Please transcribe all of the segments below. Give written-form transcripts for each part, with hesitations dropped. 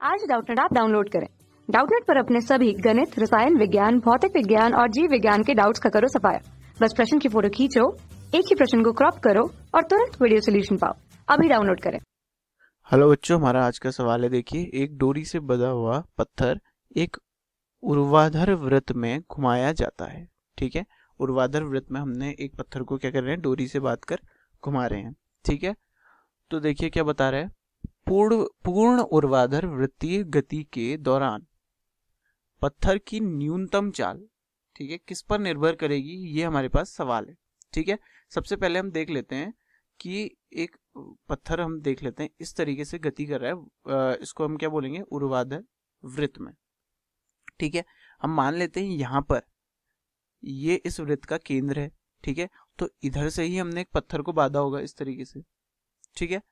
आज Doubtnut app download करें। Doubtnut पर अपने सभी गणित, रसायन विज्ञान, भौतिक विज्ञान और जीव विज्ञान के डाउट्स का करो सफाया। बस प्रश्न की फोटो खींचो, एक ही प्रश्न को क्रॉप करो और तुरंत वीडियो सोल्यूशन पाओ। अभी डाउनलोड करें। हेलो बच्चों, हमारा आज का सवाल है। देखिए, एक डोरी से बंधा हुआ पत्थर एक ऊर्ध्वाधर वृत्त में घुमाया जाता है। ठीक है, ऊर्ध्वाधर वृत्त में हमने एक पत्थर को क्या कर रहे हैं, डोरी से बांध कर घुमा रहे हैं। ठीक है, तो देखिए क्या बता रहा है। पूर्ण ऊर्ध्वाधर वृत्तीय गति के दौरान पत्थर की न्यूनतम चाल, ठीक है, किस पर निर्भर करेगी, ये हमारे पास सवाल है। ठीक है, सबसे पहले हम देख लेते हैं कि एक पत्थर हम देख लेते हैं इस तरीके से गति कर रहा है। इसको हम क्या बोलेंगे, ऊर्ध्वाधर वृत्त में। ठीक है, हम मान लेते हैं यहाँ पर ये इस वृत्त का केंद्र है। ठीक है, तो इधर से ही हमने एक पत्थर को बांधा होगा इस तरीके से। ठीक है,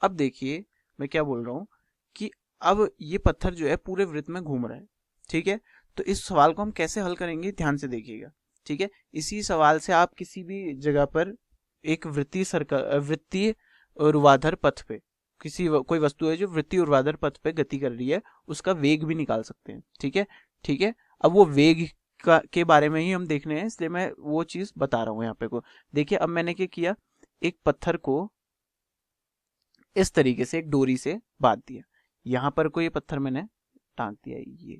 अब देखिए मैं क्या बोल रहा हूँ कि अब ये पत्थर जो है पूरे वृत्त में घूम रहा है। ठीक है, तो इस सवाल को हम कैसे हल करेंगे, ध्यान से देखिएगा। ठीक है, इसी सवाल से आप किसी भी जगह पर एक वृत्तीय ऊर्ध्वाधर पथ पे कोई वस्तु है जो वृत्तीय ऊर्ध्वाधर पथ पे गति कर रही है, उसका वेग भी निकाल सकते हैं। ठीक है, ठीक है, अब वो वेग के बारे में ही हम देखने हैं, इसलिए मैं वो चीज बता रहा हूँ यहाँ पे को। देखिए, अब मैंने क्या किया, एक पत्थर को इस तरीके से एक डोरी से बांध दिया। यहाँ पर कोई पत्थर मैंने टांग दिया,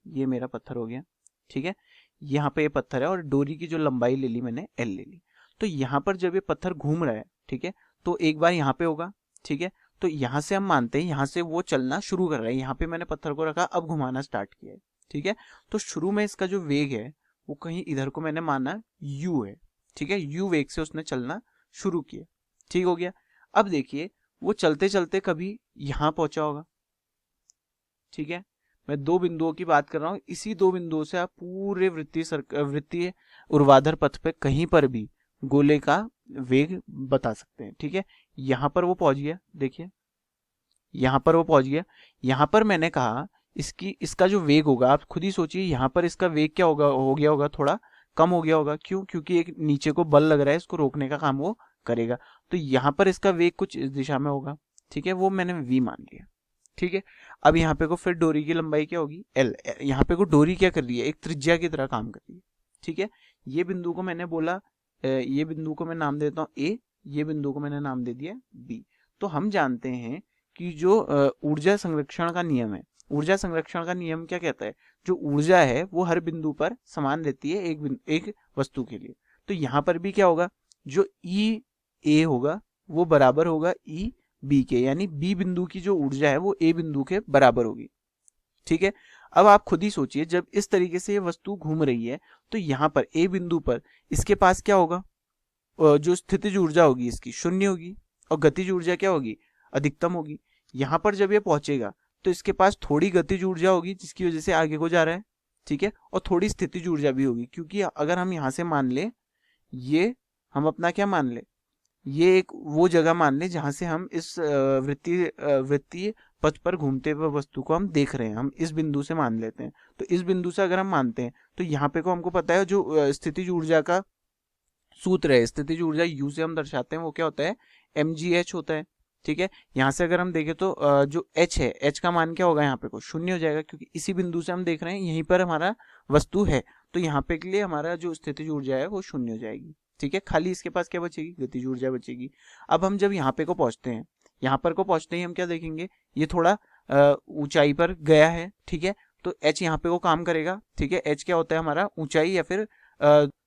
ये मेरा पत्थर हो गया। ठीक है, यहाँ पे ये पत्थर है और डोरी की जो लंबाई ले ली मैंने, एल ले ली। तो यहाँ पर जब ये पत्थर घूम रहा है, ठीक है, तो एक बार यहाँ पे होगा। ठीक है, तो यहाँ से हम मानते हैं यहाँ से वो चलना शुरू कर रहा है। यहाँ पे मैंने पत्थर को रखा, अब घुमाना स्टार्ट किया है। ठीक है, तो शुरू में इसका जो वेग है वो कहीं इधर को मैंने माना u है। ठीक है, u वेग से उसने चलना शुरू किया। ठीक हो गया, अब देखिए वो चलते चलते कभी यहां पहुंचा होगा। ठीक है, मैं दो बिंदुओं की बात कर रहा हूं, इसी दो बिंदुओं से आप पूरे वृत्तीय ऊर्ध्वाधर पथ पे कहीं पर भी गोले का वेग बता सकते हैं। ठीक है, यहां पर वो पहुंच गया, देखिए यहां पर वो पहुंच गया। यहां पर मैंने कहा इसका जो वेग होगा, आप खुद ही सोचिए, यहां पर इसका वेग क्या होगा, हो गया होगा थोड़ा कम हो गया होगा। क्यों? क्योंकि एक नीचे को बल लग रहा है, इसको रोकने का काम वो करेगा। तो यहाँ पर इसका वेग कुछ इस दिशा में होगा। ठीक है, वो मैंने v मान लिया। ठीक है, अब यहाँ पे को फिर डोरी की लंबाई क्या होगी, l। यहाँ पे को डोरी क्या कर रही है, एक त्रिज्या की तरह काम कर रही है। ठीक है, ये बिंदु को मैंने बोला, ये बिंदु को मैं नाम देता हूँ a, ये बिंदु को मैंने नाम दे दिया b। तो हम जानते हैं कि जो ऊर्जा संरक्षण का नियम है, ऊर्जा संरक्षण का नियम क्या कहता है, जो ऊर्जा है वो हर बिंदु पर समान रहती है एक वस्तु के लिए। तो यहाँ पर भी क्या होगा, जो ई ए होगा वो बराबर होगा ई बी के, यानी बी बिंदु की जो ऊर्जा है वो ए बिंदु के बराबर होगी। ठीक है, अब आप खुद ही सोचिए, जब इस तरीके से ये वस्तु घूम रही है तो यहाँ पर ए बिंदु पर इसके पास क्या होगा, जो स्थितिज ऊर्जा होगी इसकी शून्य होगी और गतिज ऊर्जा क्या होगी, अधिकतम होगी। यहाँ पर जब ये पहुंचेगा तो इसके पास थोड़ी गतिज ऊर्जा होगी जिसकी वजह से आगे को जा रहा है। ठीक है, और थोड़ी स्थितिज ऊर्जा भी होगी, क्योंकि अगर हम यहाँ से मान ले, ये हम अपना क्या मान ले, ये एक वो जगह मान ले जहां से हम इस वृत्तीय पथ पर घूमते हुए वस्तु को हम देख रहे हैं, हम इस बिंदु से मान लेते हैं। तो इस बिंदु से अगर हम मानते हैं तो यहाँ पे को हमको पता है जो स्थितिज ऊर्जा का सूत्र है, स्थितिज ऊर्जा u से हम दर्शाते हैं, वो क्या होता है, mgh होता है। ठीक है, यहाँ से अगर हम देखें तो जो h है, h का मान क्या होगा, यहाँ पे को शून्य हो जाएगा, क्योंकि इसी बिंदु से हम देख रहे हैं, यहीं पर हमारा वस्तु है। तो यहाँ पे के लिए हमारा जो स्थितिज ऊर्जा है वो शून्य हो जाएगी। ठीक है, खाली इसके पास क्या बचेगी, गतिज ऊर्जा बचेगी। अब हम जब यहाँ पे को पहुंचते हैं, यहाँ पर को पहुंचते ही हम क्या देखेंगे, ये थोड़ा ऊंचाई पर गया है। ठीक है, तो h यहाँ पे को काम करेगा। ठीक है, h क्या होता है हमारा, ऊंचाई, या फिर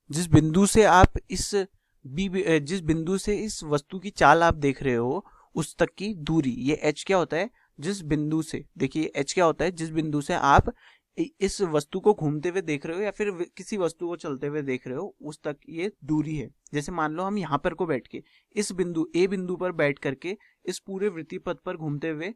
जिस बिंदु से आप जिस बिंदु से इस वस्तु की चाल आप देख रहे हो उस तक की दूरी, ये h क्या होता है, जिस बिंदु से, देखिए h क्या होता है, जिस बिंदु से आप इस वस्तु को घूमते हुए देख रहे हो या फिर किसी वस्तु को चलते हुए देख रहे हो उस तक ये दूरी है। जैसे मान लो हम यहाँ पर को बैठ के इस बिंदु ए बिंदु पर बैठ करके इस पूरे वृत्तीय पथ पर घूमते हुए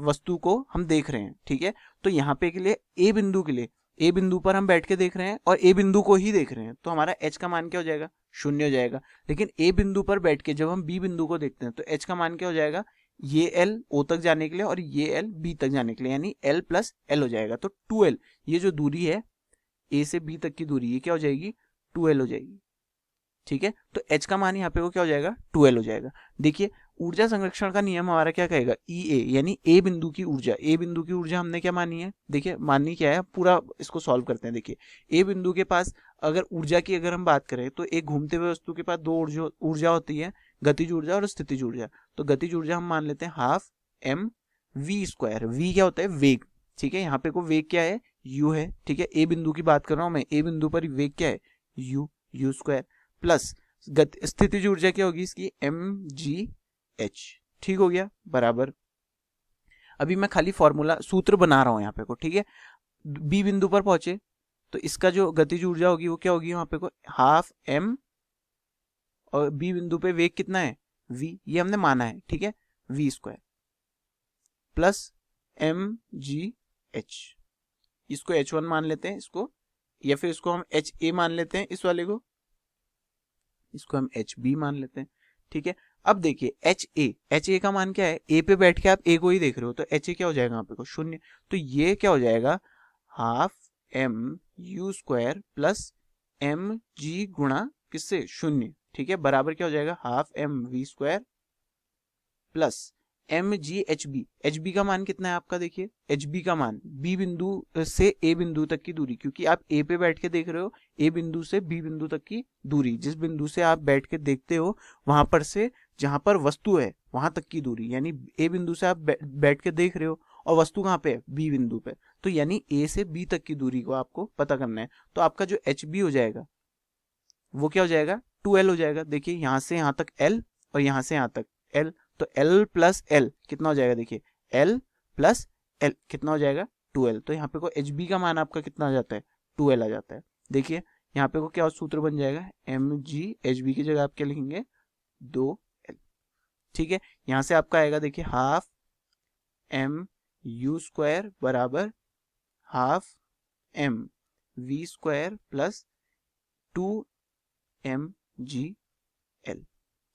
वस्तु को हम देख रहे हैं। ठीक है, तो यहाँ पे के लिए ए बिंदु के लिए, ए बिंदु पर हम बैठ के देख रहे हैं और ए बिंदु को ही देख रहे हैं, तो हमारा h का मान क्या हो जाएगा, शून्य हो जाएगा। लेकिन ए बिंदु पर बैठ के जब हम बी बिंदु को देखते हैं तो h का मान क्या हो जाएगा, ये l o तक जाने के लिए और ये l b तक जाने के लिए, यानी l प्लस l हो जाएगा। तो 2l, ये जो दूरी है a से b तक की दूरी, ये क्या हो जाएगी, 2l हो जाएगी। ठीक है, तो h का मान यहाँ पे को क्या हो जाएगा, 2l हो जाएगा। देखिए ऊर्जा संरक्षण का नियम हमारा क्या कहेगा, E A, यानी ए बिंदु की ऊर्जा, ए बिंदु की ऊर्जा हमने क्या मानी है, देखिए माननी क्या है, पूरा इसको सॉल्व करते हैं। देखिए ए बिंदु के पास अगर ऊर्जा की अगर हम बात करें तो एक घूमते हुए वस्तु के पास दो ऊर्जा होती है, गतिज ऊर्जा और स्थितिज ऊर्जा। तो गतिज ऊर्जा हम मान लेते हैं half m v square, v क्या होता है, वेग, ठीक है, यहाँ पे को वेग क्या है, यू है, ठीक है, ए बिंदु की बात कर रहा हूं मैं, ए बिंदु पर वेग क्या है, यू स्क्वायर, प्लस स्थितिज ऊर्जा क्या होगी इसकी, एम जी एच, ठीक हो गया, बराबर। अभी मैं खाली फॉर्मूला सूत्र बना रहा हूं यहाँ पे को, ठीक है। बी बिंदु पर पहुंचे तो इसका जो गतिज ऊर्जा होगी वो क्या होगी, वहां पे को हाफ एम, और बी बिंदु पे वेग कितना है, v, ये हमने माना है, ठीक है, v square plus m g h, इसको h1 मान लेते हैं इसको, या फिर इसको हम ha मान लेते हैं, इस वाले को, इसको हम hb मान लेते हैं, ठीक है। अब देखिए ha का मान क्या है, a पे बैठ के आप a को ही देख रहे हो, तो ha क्या हो जाएगा यहाँ पे को, शून्य, तो ये क्या हो जाएगा, half m u square plus m g गुणा किससे, शून्य, ठीक है, बराबर क्या हो जाएगा, half m v square plus m g h b का मान कितना है आपका, देखिए एच बी का मान बी बिंदु से ए बिंदु तक की दूरी, क्योंकि आप ए पे बैठ के देख रहे हो, ए बिंदु से बी बिंदु तक की दूरी, जिस बिंदु से आप बैठ के देखते हो वहां पर से जहां पर वस्तु है वहां तक की दूरी, यानी ए बिंदु से आप बैठ के देख रहे हो और वस्तु कहाँ पे है, बी बिंदु पे, तो यानी ए से बी तक की दूरी को आपको पता करना है। तो आपका जो एच बी हो जाएगा वो क्या हो जाएगा, 2l हो जाएगा। देखिए यहाँ से यहाँ तक l और यहाँ से यहाँ तक l, तो l प्लस l कितना हो जाएगा, देखिए l प्लस l कितना हो जाएगा, 2l। तो यहाँ पे को hb का मान आपका कितना आ जाता है, 2l आ जाता है। देखिए यहाँ पे को क्या सूत्र बन जाएगा, mg hb की जगह आप क्या लिखेंगे, 2l, ठीक है। यहाँ से आपका आएगा देखिए हाफ m u स्क्वायर बराबर half m v square plus 2mgl,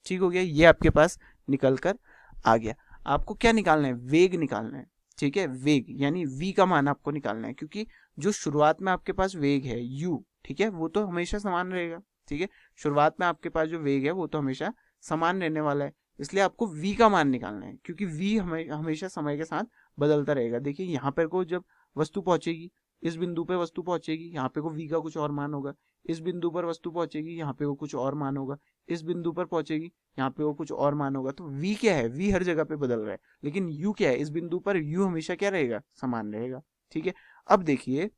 ठीक हो गया, ये आपके पास निकल कर आ गया। आपको क्या निकालना है, वेग निकालना है, ठीक है, वेग यानी v का मान आपको निकालना है, क्योंकि जो शुरुआत में आपके पास वेग है u, ठीक है, वो तो हमेशा समान रहेगा, ठीक है, शुरुआत में आपके पास जो वेग है वो तो हमेशा समान रहने वाला है, इसलिए आपको v का मान निकालना है, क्योंकि v हमेशा समय के साथ बदलता रहेगा। देखिए यहाँ पर को जब वस्तु पहुंचेगी, इस बिंदु पे वस्तु पहुंचेगी, यहाँ पे को v का कुछ और मान होगा, इस बिंदु पर वस्तु पहुंचेगी, यहाँ पे वो कुछ और मान होगा, इस बिंदु पर पहुंचेगी, यहाँ पे वो कुछ और मान होगा। तो v क्या है, v हर जगह पे बदल रहा है, लेकिन u क्या है, इस बिंदु पर u हमेशा क्या रहेगा, समान रहेगा, ठीक है। अब देखिए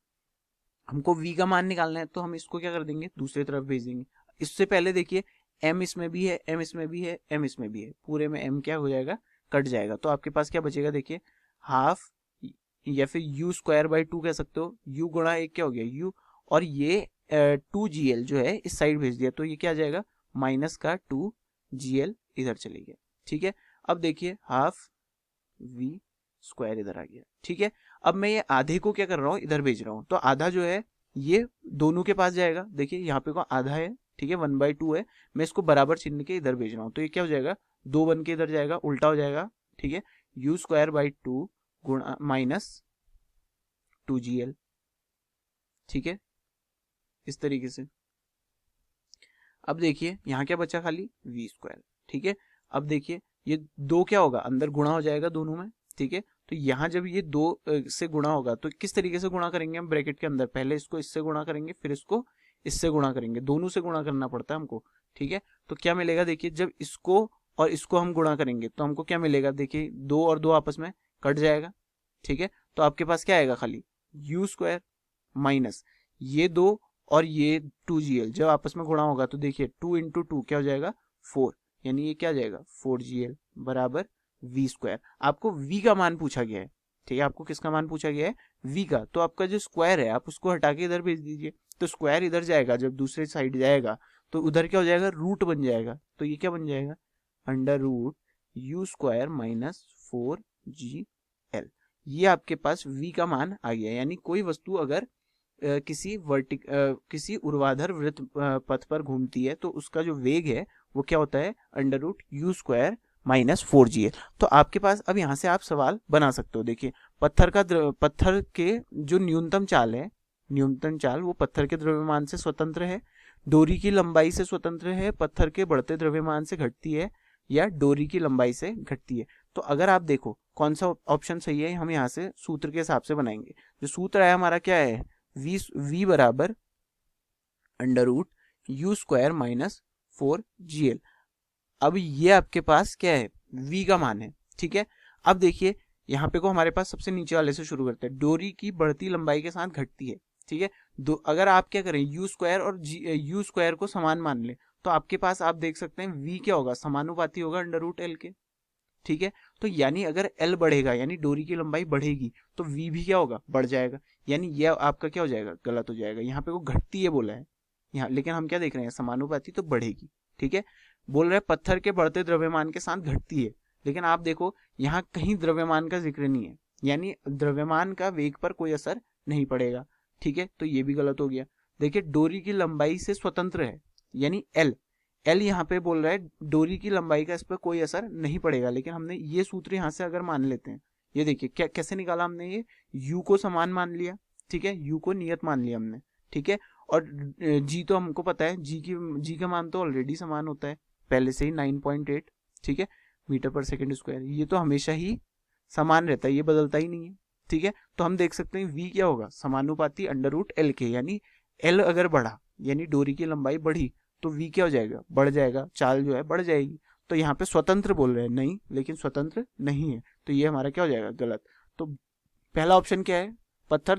हमको v का मान निकालना है, तो हम इसको क्या कर देंगे, दूसरी तरफ भेज देंगे। इससे पहले देखिए m इसमें भी है, m इसमें भी है, m इसमें भी है, पूरे में m क्या हो जाएगा, कट जाएगा। तो आपके पास क्या बचेगा, देखिए हाफ, या फिर u स्क्वायर बाई 2 कह सकते हो, u गुणा एक क्या हो गया u, और ये 2gl जो है इस साइड भेज दिया, तो ये क्या आ जाएगा, माइनस का 2gl इधर चले गया, ठीक है। अब देखिए हाफ v स्क्वायर इधर आ गया, ठीक है। अब मैं ये आधे को क्या कर रहा हूँ, इधर भेज रहा हूँ, तो आधा जो है ये दोनों के पास जाएगा। देखिए यहाँ पे को आधा है, ठीक है, 1/2 है, मैं इसको बराबर चिन्ह के इधर भेज रहा हूँ, तो ये क्या हो जाएगा, 2 बन के इधर जाएगा, उल्टा हो जाएगा, ठीक है, u स्क्वायर बाई 2 गुणा माइनस 2gl, ठीक है, इस तरीके से। अब देखिए यहाँ क्या बचा, खाली v स्क्वायर, ठीक है। अब देखिए ये दो क्या होगा, अंदर गुणा हो जाएगा दोनों में, ठीक है। तो यहाँ जब ये दो से गुणा होगा तो किस तरीके से गुणा करेंगे हम, ब्रैकेट के अंदर पहले इसको इससे गुणा करेंगे, फिर इसको इससे गुणा करेंगे, दोनों से गुणा करना पड़ता है हमको, ठीक है। तो क्या मिलेगा, देखिए जब इसको और इसको हम गुणा करेंगे तो हमको क्या मिलेगा, देखिए 2 और 2 आपस में कट जाएगा, ठीक है। तो आपके पास क्या आएगा, खाली u स्क्वायर माइनस ये 2 और ये 2gl जब आपस में गुणा होगा तो देखिए 2 इंटू 2 क्या हो जाएगा, 4, यानी ये क्या जाएगा 4gl बराबर v स्क्वायर। आपको v का मान पूछा गया है, ठीक है, आपको किसका मान पूछा गया है, v का। तो आपका जो स्क्वायर है आप उसको हटा के इधर भेज दीजिए, तो स्क्वायर इधर जाएगा, जब दूसरे साइड जाएगा तो उधर क्या हो जाएगा, रूट बन जाएगा, तो ये क्या बन जाएगा, under root u square minus 4gl। ये आपके पास v का मान आ गया। यानी कोई वस्तु अगर किसी ऊर्ध्वाधर वृत्त पथ पर घूमती है तो उसका जो वेग है वो क्या होता है, under root u square minus 4gl। तो आपके पास अब यहाँ से आप सवाल बना सकते हो। देखिए पत्थर के जो न्यूनतम चाल है, न्यूनतम चाल वो पत्थर के द्रव्यमान से स्वतंत्र है, डोरी की लंबाई से स्वतंत्र है, पत्थर के बढ़ते द्रव्यमान से घटती है, या डोरी की लंबाई से घटती है। तो अगर आप देखो कौन सा ऑप्शन सही है, हम यहाँ से सूत्र के हिसाब से बनाएंगे। जो सूत्र है हमारा क्या है, v बराबर √u² माइनस 4gl। अब ये आपके पास क्या है, v का मान है, ठीक है। अब देखिए यहाँ पे को हमारे पास सबसे नीचे वाले से शुरू करते हैं, डोरी की बढ़ती लंबाई के साथ घटती है, ठीक है। अगर आप क्या करें, u² और u² को समान मान ले, तो आपके पास आप देख सकते हैं v क्या होगा, समानुपाती होगा √l के, ठीक है। तो यानी अगर l बढ़ेगा यानी डोरी की लंबाई बढ़ेगी, तो v भी क्या होगा, बढ़ जाएगा। यानी यह आपका क्या हो जाएगा, गलत हो जाएगा। यहाँ पे वो घटती है बोला है यहाँ, लेकिन हम क्या देख रहे हैं, समानुपाती, तो बढ़ेगी, ठीक है। बोल रहे हैं पत्थर के बढ़ते द्रव्यमान के साथ घटती है, लेकिन आप देखो यहाँ कहीं द्रव्यमान का जिक्र नहीं है, यानी द्रव्यमान का वेग पर कोई असर नहीं पड़ेगा, ठीक है। तो ये भी गलत हो गया। देखिए डोरी की लंबाई से स्वतंत्र है, यानी l यहाँ पे बोल रहा है डोरी की लंबाई का इस पर कोई असर नहीं पड़ेगा, लेकिन हमने ये सूत्र यहाँ से अगर मान लेते हैं, ये देखिए क्या कैसे निकाला हमने, ये u को समान मान लिया, ठीक है, u को नियत मान लिया हमने, ठीक है। और g तो हमको पता है, g का मान तो ऑलरेडी समान होता है पहले से ही 9.8, ठीक है, मीटर पर सेकंड स्क्वायर। ये तो हमेशा ही समान रहता है, ये बदलता ही नहीं है, ठीक है। तो हम देख सकते हैं v क्या होगा, समानुपाती √l के, यानी l अगर बढ़ा यानी डोरी की लंबाई बढ़ी तो v क्या हो जाएगा, बढ़ जाएगा, चाल जो है बढ़ जाएगी। तो यहाँ पे स्वतंत्र बोल रहे हैं, नहीं, लेकिन स्वतंत्र नहीं है, तो ये हमारा क्या हो जाएगा, गलत। तो पहला ऑप्शन क्या है, पत्थर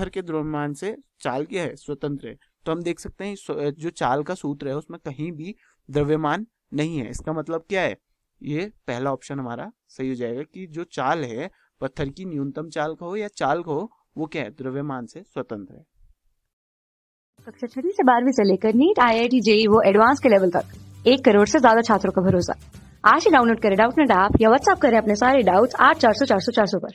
के द्रव्यमान से चाल क्या है, स्वतंत्र है। तो हम देख सकते हैं जो चाल का सूत्र है उसमें कहीं भी द्रव्यमान नहीं है। इसका मतलब क्या है, ये पहला ऑप्शन हमारा सही हो जाएगा कि जो चाल है, पत्थर की न्यूनतम चाल का हो या चाल का हो, वो क्या है, द्रव्यमान से स्वतंत्र है। कक्षा 6वीं से 12वीं से लेकर नीट, IIT, JEE वो एडवांस के लेवल तक 1 करोड़ से ज्यादा छात्रों का भरोसा। आज ही डाउनलोड करें डाउटनेट ऐप या व्हाट्सएप करें अपने सारे डाउट्स 8400 400 400 पर।